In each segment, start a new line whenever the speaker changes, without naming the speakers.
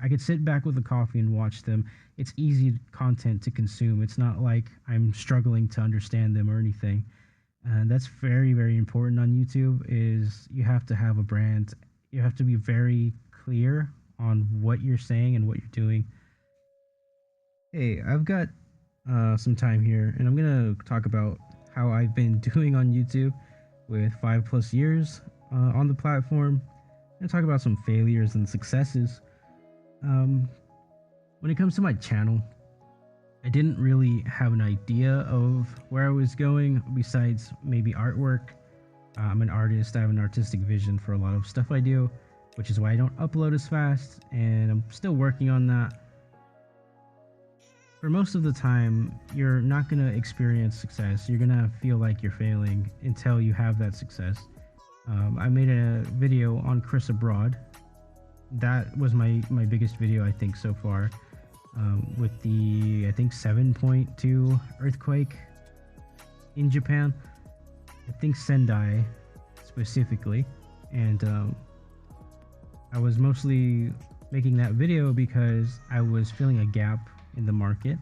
I could sit back with a coffee and watch them. It's easy content to consume. It's not like I'm struggling to understand them or anything. And that's very, very important on YouTube is you have to have a brand. You have to be very clear on what you're saying and what you're doing. Hey, I've got some time here, and I'm gonna talk about how I've been doing on YouTube with 5+ years on the platform. I'm gonna talk about some failures and successes. Um, when it comes to my channel, I didn't really have an idea of where I was going besides maybe artwork. I'm an artist, I have an artistic vision for a lot of stuff I do, which is why I don't upload as fast, and I'm still working on that. For most of the time, you're not going to experience success. You're going to feel like you're failing until you have that success. I made a video on Chris Abroad. That was my biggest video, I think, so far. With the, I think, 7.2 earthquake in Japan. I think Sendai specifically. And I was mostly making that video because I was feeling a gap in the market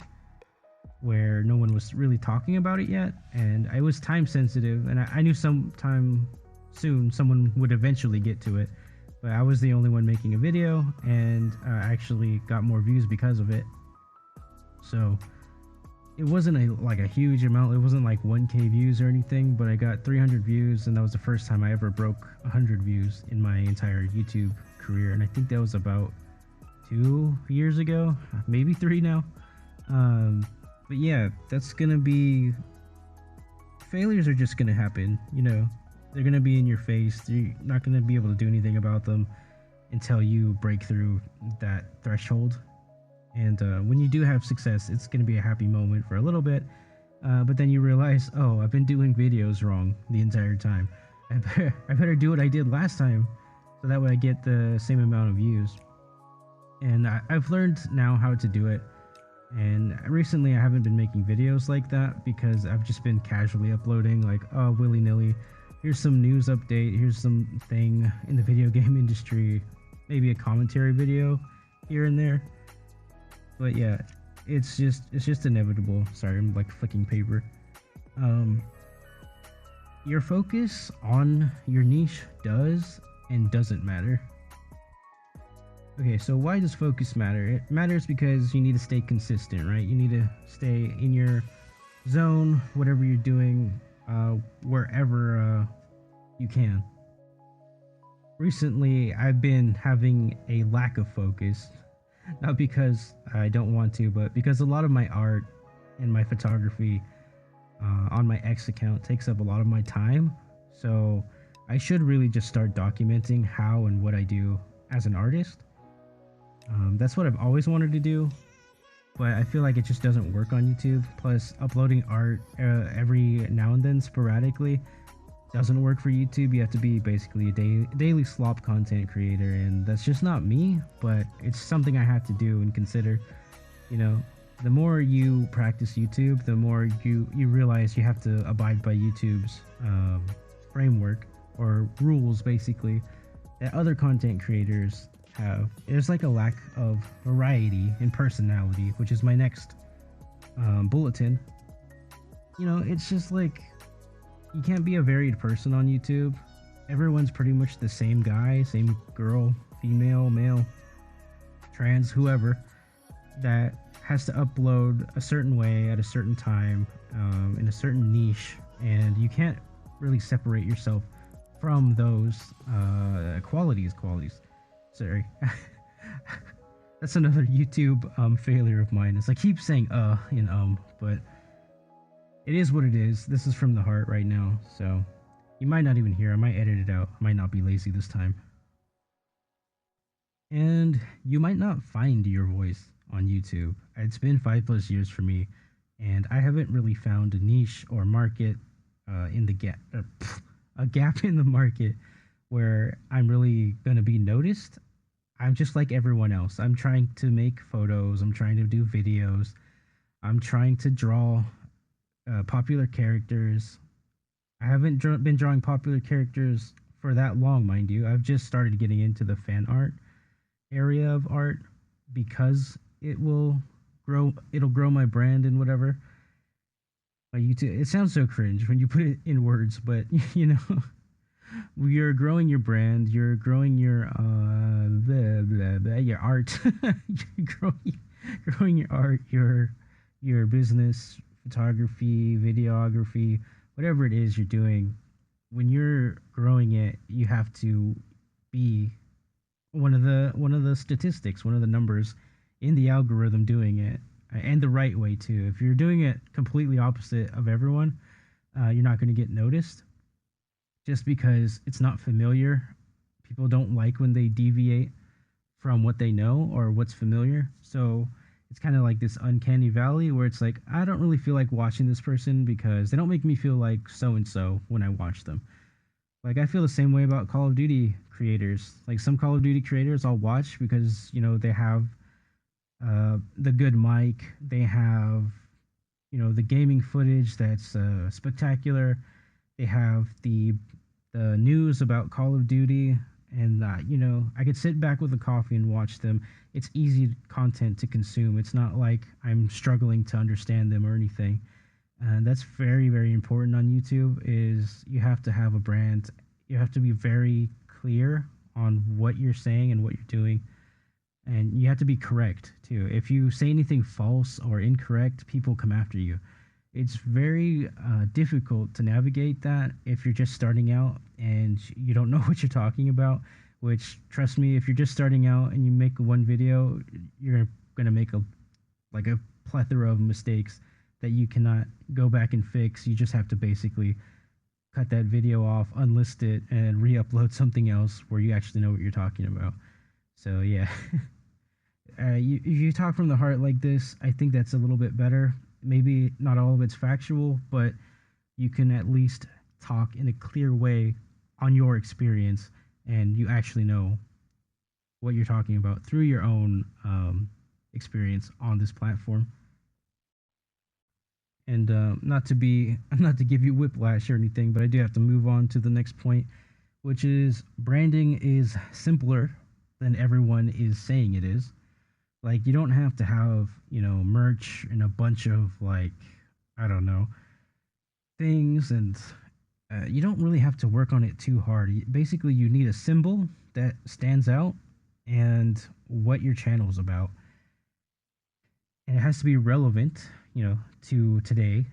where no one was really talking about it yet, and I was time sensitive, and I knew sometime soon someone would eventually get to it, but I was the only one making a video, and I actually got more views because of it. So it wasn't a huge amount. It wasn't like 1K views or anything, but I got 300 views, and that was the first time I ever broke 100 views in my entire YouTube career, and I think that was about 2 years ago, maybe 3 now. But yeah, that's gonna be, failures are just gonna happen, you know. They're gonna be in your face. You're not gonna be able to do anything about them until you break through that threshold. And when you do have success, it's gonna be a happy moment for a little bit, but then you realize, oh, I've been doing videos wrong the entire time. I better do what I did last time, so that way I get the same amount of views. And I've learned now how to do it. And recently I haven't been making videos like that because I've just been casually uploading, like, oh, willy-nilly. Here's some news update. Here's something in the video game industry. Maybe a commentary video here and there. But yeah, it's just inevitable. Sorry, I'm like flicking paper. Your focus on your niche does and doesn't matter. Okay, so why does focus matter? It matters because you need to stay consistent, right? You need to stay in your zone, whatever you're doing, wherever you can. Recently, I've been having a lack of focus, not because I don't want to, but because a lot of my art and my photography on my X account takes up a lot of my time. So I should really just start documenting how and what I do as an artist. That's what I've always wanted to do, but I feel like it just doesn't work on YouTube. Plus, uploading art every now and then sporadically doesn't work for YouTube. You have to be basically a daily slop content creator, and that's just not me, but it's something I have to do and consider. You know, the more you practice YouTube, the more you realize you have to abide by YouTube's framework or rules, basically, that other content creators have. There's like a lack of variety and personality, which is my next bulletin. You know, it's just like, you can't be a varied person on YouTube. Everyone's pretty much the same guy, same girl, female, male, trans, whoever, that has to upload a certain way at a certain time in a certain niche, and you can't really separate yourself from those qualities. Sorry. That's another YouTube failure of mine. It's I keep saying and but it is what it is. This is from the heart right now, so you might not even hear. I might edit it out. I might not be lazy this time. And you might not find your voice on YouTube. It's been 5+ years for me, and I haven't really found a niche or market in the gap, a gap in the market where I'm really gonna be noticed. I'm just like everyone else. I'm trying to make photos. I'm trying to do videos. I'm trying to draw popular characters. I haven't been drawing popular characters for that long, mind you. I've just started getting into the fan art area of art. because it'll grow my brand and whatever. YouTube, it sounds so cringe when you put it in words, but you know, you're growing your brand, you're growing your your art, you're growing your art, your business, photography, videography, whatever it is you're doing. When you're growing it, you have to be one of the statistics, one of the numbers in the algorithm doing it, and the right way too. If you're doing it completely opposite of everyone, you're not going to get noticed just because it's not familiar. People don't like when they deviate from what they know or what's familiar. So it's kind of like this uncanny valley where it's like, I don't really feel like watching this person because they don't make me feel like so and so when I watch them. Like I feel the same way about Call of Duty creators. Like some Call of Duty creators I'll watch because, you know, they have the good mic, they have, you know, the gaming footage that's spectacular. They have the news about Call of Duty, and you know, I could sit back with a coffee and watch them. It's easy content to consume. It's not like I'm struggling to understand them or anything. And that's very, very important on YouTube. Is you have to have a brand. You have to be very clear on what you're saying and what you're doing, and you have to be correct too. If you say anything false or incorrect, people come after you. It's very difficult to navigate that if you're just starting out and you don't know what you're talking about. Which, trust me, if you're just starting out and you make one video, you're gonna make a plethora of mistakes that you cannot go back and fix. You just have to basically cut that video off, unlist it, and re-upload something else where you actually know what you're talking about. So yeah, if you talk from the heart like this, I think that's a little bit better. Maybe not all of it's factual, but you can at least talk in a clear way on your experience, and you actually know what you're talking about through your own experience on this platform. And not to give you whiplash or anything, but I do have to move on to the next point, which is branding is simpler than everyone is saying it is. Like you don't have to have, you know, merch and a bunch of like, I don't know, things, and you don't really have to work on it too hard. Basically, you need a symbol that stands out and what your channel is about, and it has to be relevant, you know, to today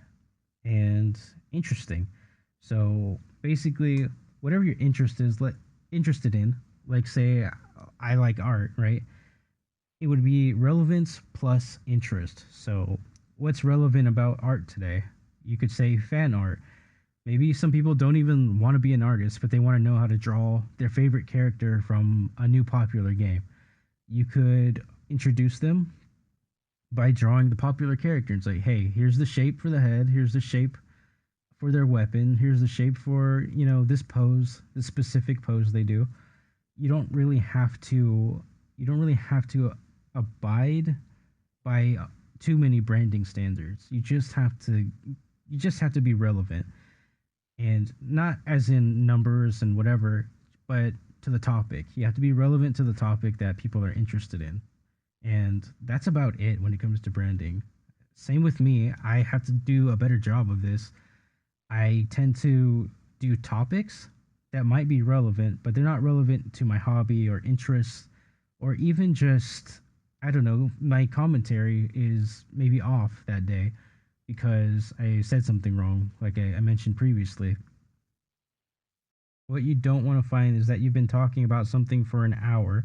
and interesting. So basically, whatever your interest is, interested in, like say I like art, right? It would be relevance plus interest. So, what's relevant about art today? You could say fan art. Maybe some people don't even want to be an artist, but they want to know how to draw their favorite character from a new popular game. You could introduce them by drawing the popular character and say, hey, here's the shape for the head, here's the shape for their weapon, here's the shape for, you know, this pose, this specific pose they do. You don't really have to abide by too many branding standards. You just have to be relevant, and not as in numbers and whatever, but to the topic. You have to be relevant to the topic that people are interested in. And that's about it when it comes to branding. Same with me. I have to do a better job of this. I tend to do topics that might be relevant, but they're not relevant to my hobby or interests, or even just, I don't know, my commentary is maybe off that day because I said something wrong, like I mentioned previously. What you don't want to find is that you've been talking about something for an hour,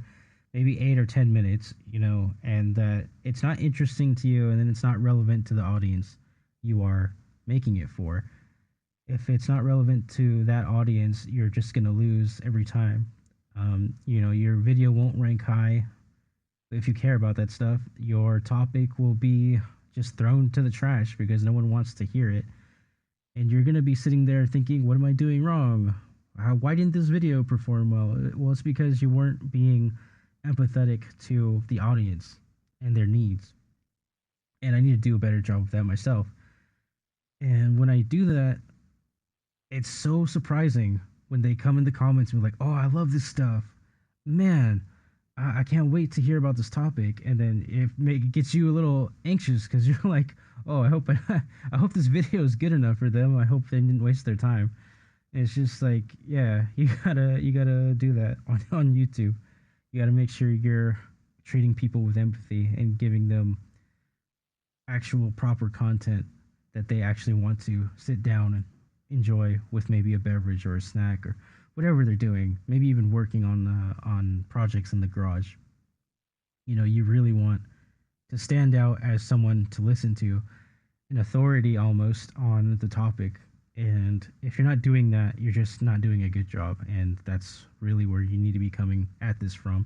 maybe 8 or 10 minutes, you know, and that it's not interesting to you, and then it's not relevant to the audience you are making it for. If it's not relevant to that audience, you're just going to lose every time. You know, your video won't rank high. If you care about that stuff, your topic will be just thrown to the trash because no one wants to hear it. And you're going to be sitting there thinking, what am I doing wrong? Why didn't this video perform well? Well, it's because you weren't being empathetic to the audience and their needs. And I need to do a better job of that myself. And when I do that, it's so surprising when they come in the comments and be like, oh, I love this stuff. Man, I can't wait to hear about this topic, and then it gets you a little anxious because you're like, oh, I hope this video is good enough for them. I hope they didn't waste their time. And it's just like, yeah, you gotta do that on YouTube. You gotta make sure you're treating people with empathy and giving them actual proper content that they actually want to sit down and enjoy with maybe a beverage or a snack or whatever they're doing. Maybe even working on projects in the garage. You know, you really want to stand out as someone to listen to, an authority almost on the topic. And if you're not doing that, you're just not doing a good job. And that's really where you need to be coming at this from.